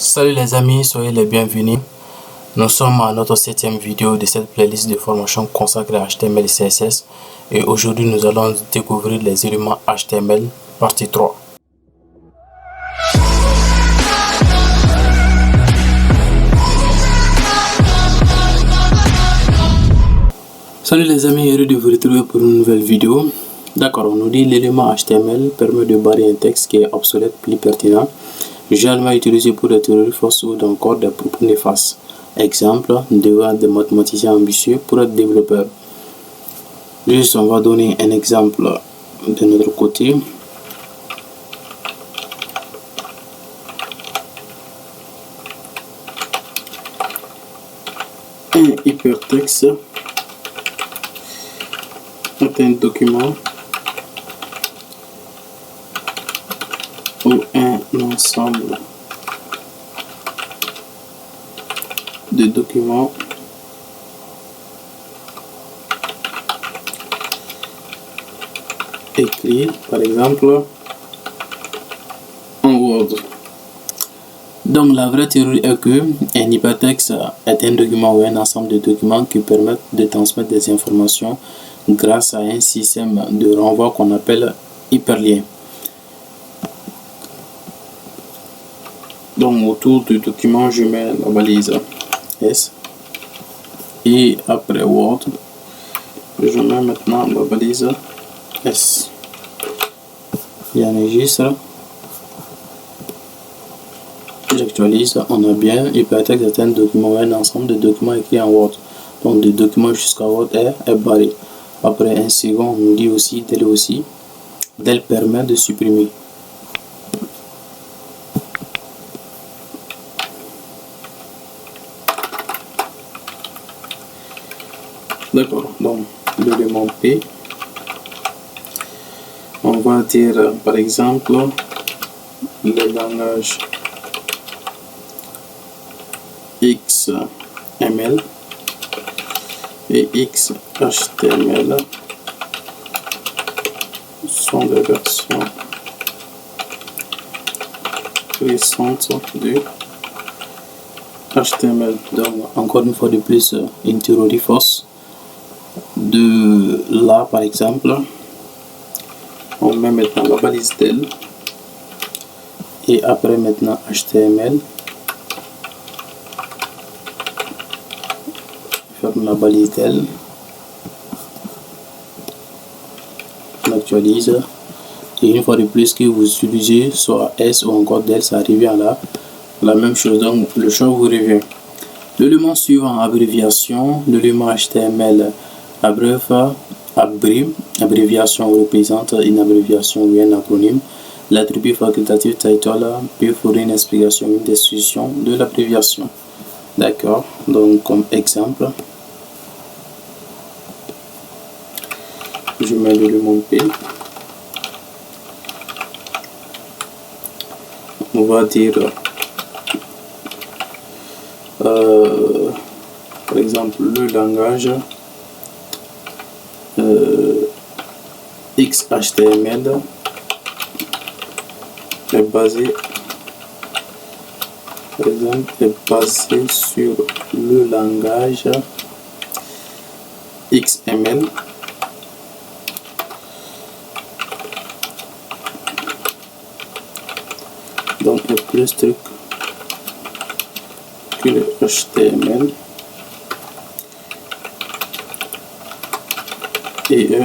Salut les amis, soyez les bienvenus. Nous sommes à notre 7e vidéo de cette playlist de formation consacrée à HTML et CSS. Et aujourd'hui, nous allons découvrir les éléments HTML, partie 3. Salut les amis, heureux de vous retrouver pour une nouvelle vidéo. D'accord, on nous dit l'élément HTML permet de barrer un texte qui est obsolète, plus pertinent, généralement utilisé pour des théories fausses ou encore des propos néfastes. Exemple, devant des mathématiciens ambitieux pour être développeurs. Juste, on va donner un exemple de notre côté. Un hypertexte est un document ou un ensemble de documents écrits, par exemple, en Word. Donc la vraie théorie est que un hypertexte est un document ou un ensemble de documents qui permettent de transmettre des informations grâce à un système de renvoi qu'on appelle hyperlien. Donc autour du document, je mets la balise S et après Word, je mets maintenant la balise S. J'enregistre, j'actualise, on a bien hypertexte est un document ou un ensemble de documents écrits en Word. Donc de documents jusqu'à Word est barré. Après un second, on nous dit aussi del permet de supprimer. D'accord, donc l'élément P, on va dire par exemple le langage XML et XHTML sont des versions récentes de HTML. Donc encore une fois de plus, une théorie fausse. De là par exemple, on met maintenant la balise del et après maintenant HTML, ferme la balise del, on actualise et une fois de plus que vous utilisez soit S ou encore del, ça revient là la même chose, donc le choix vous revient. L'élément suivant, abréviation, l'élément HTML abréviation représente une abréviation ou un acronyme. L'attribut facultatif title peut fournir une explication, une description de l'abréviation. D'accord, donc comme exemple, je mets l'élément P. On va dire par exemple le langage XHTML est basé, par exemple, sur le langage XML. Donc il y a plus de trucs que le HTML et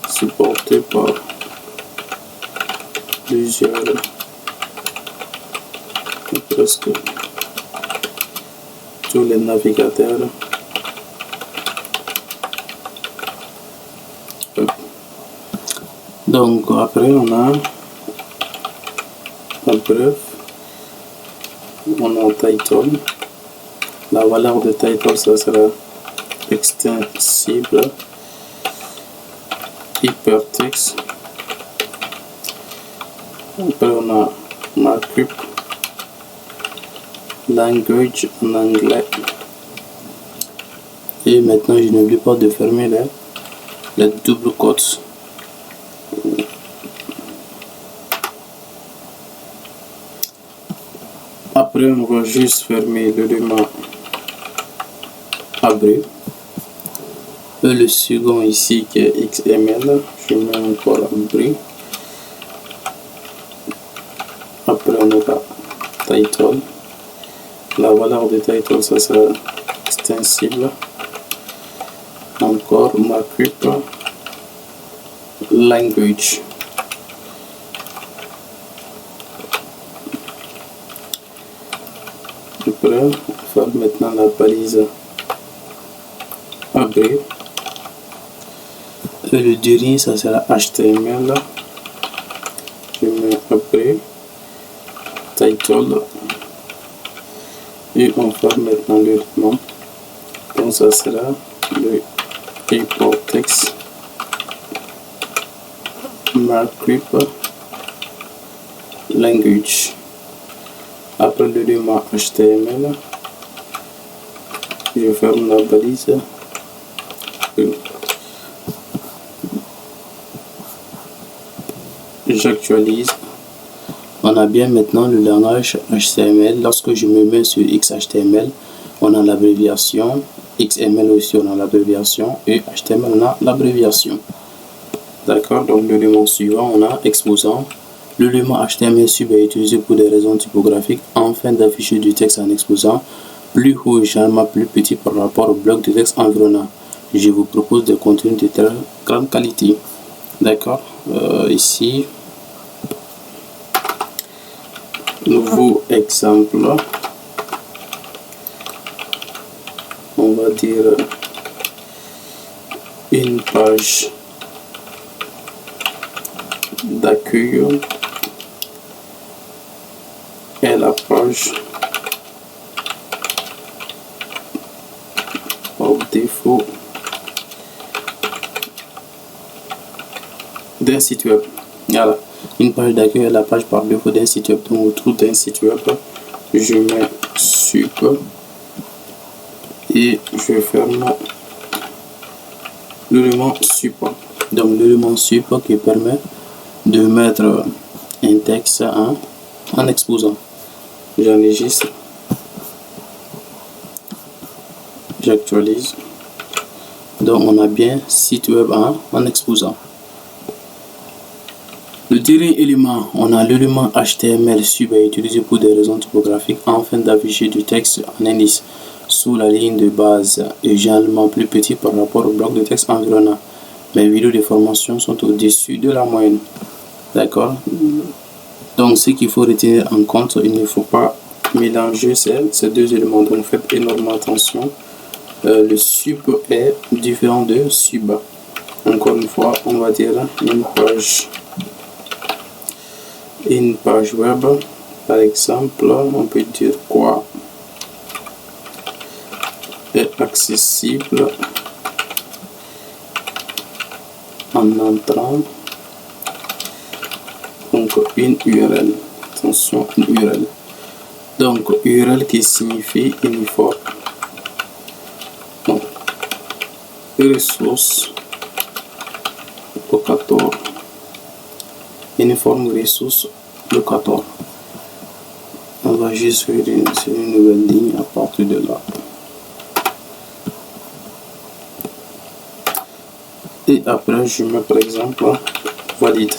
supporté par plusieurs, presque tous les navigateurs. Donc après on a title. La valeur de title, ça sera extensible hypertext. Après on a markup, language en anglais. Et maintenant je n'oublie pas de fermer les double quotes. Après, on va juste fermer l'élément abri. Et le second ici qui est XML, je mets encore abri. Après, on aura title. La valeur de title, ça sera extensible. Encore markup language. Après, on va maintenant la balise abri. Et le durée, ça sera HTML. Je mets abri title. Et on va maintenant le nom. Donc ça sera le import text markup language. Après l'élément HTML, je ferme la balise. J'actualise. On a bien maintenant le langage HTML. Lorsque je me mets sur XHTML, on a l'abréviation. XML aussi, on a l'abréviation. Et HTML, on a l'abréviation. D'accord, donc l'élément suivant, on a exposant. L'élément HTML sub est utilisé pour des raisons typographiques afin d'afficher du texte en exposant plus haut et généralement plus petit par rapport au bloc de texte environnant. Je vous propose des contenus de très grande qualité. D'accord, ici, nouveau exemple. On va dire une page d'accueil et la page par défaut d'un site web. Voilà, une page d'accueil et la page par défaut d'un site web. Donc autour d'un site web, je mets sup et je ferme l'élément sup. Donc l'élément sup qui permet de mettre un texte en exposant. J'enregistre, j'actualise. Donc on a bien site web en exposant. Le dernier élément, on a l'élément HTML sub est utilisé pour des raisons typographiques afin d'afficher du texte en indice sous la ligne de base et généralement plus petit par rapport au bloc de texte environnant. Mes vidéos de formation sont au-dessus de la moyenne. D'accord. Donc ce qu'il faut retenir en compte, il ne faut pas mélanger ces deux éléments. Donc faites énormément attention. Le sub est différent de sub. Encore une fois, on va dire une page web. Par exemple, on peut dire quoi est accessible en entrant. Donc une URL, attention, une URL. Donc URL qui signifie uniforme. Donc, ressources locator, uniforme ressources locator. On va juste faire une nouvelle ligne à partir de là. Et après je mets par exemple valide.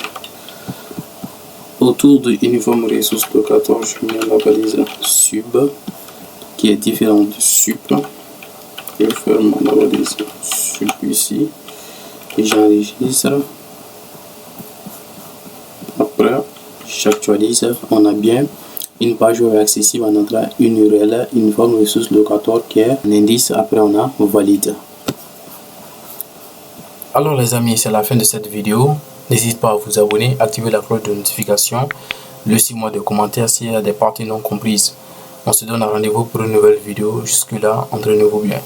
Autour de uniforme ressource locator, je mets la balise sub qui est différente de sup. Je ferme la balise sup ici et j'enregistre. Après, j'actualise. On a bien une page web accessible en entrant une URL, uniforme ressource locator qui est un indice. Après, on a valide. Alors les amis, c'est la fin de cette vidéo. N'hésitez pas à vous abonner, activer la cloche de notification, laissez-moi des commentaires s'il y a des parties non comprises. On se donne rendez-vous pour une nouvelle vidéo. Jusque là, entraînez-vous bien.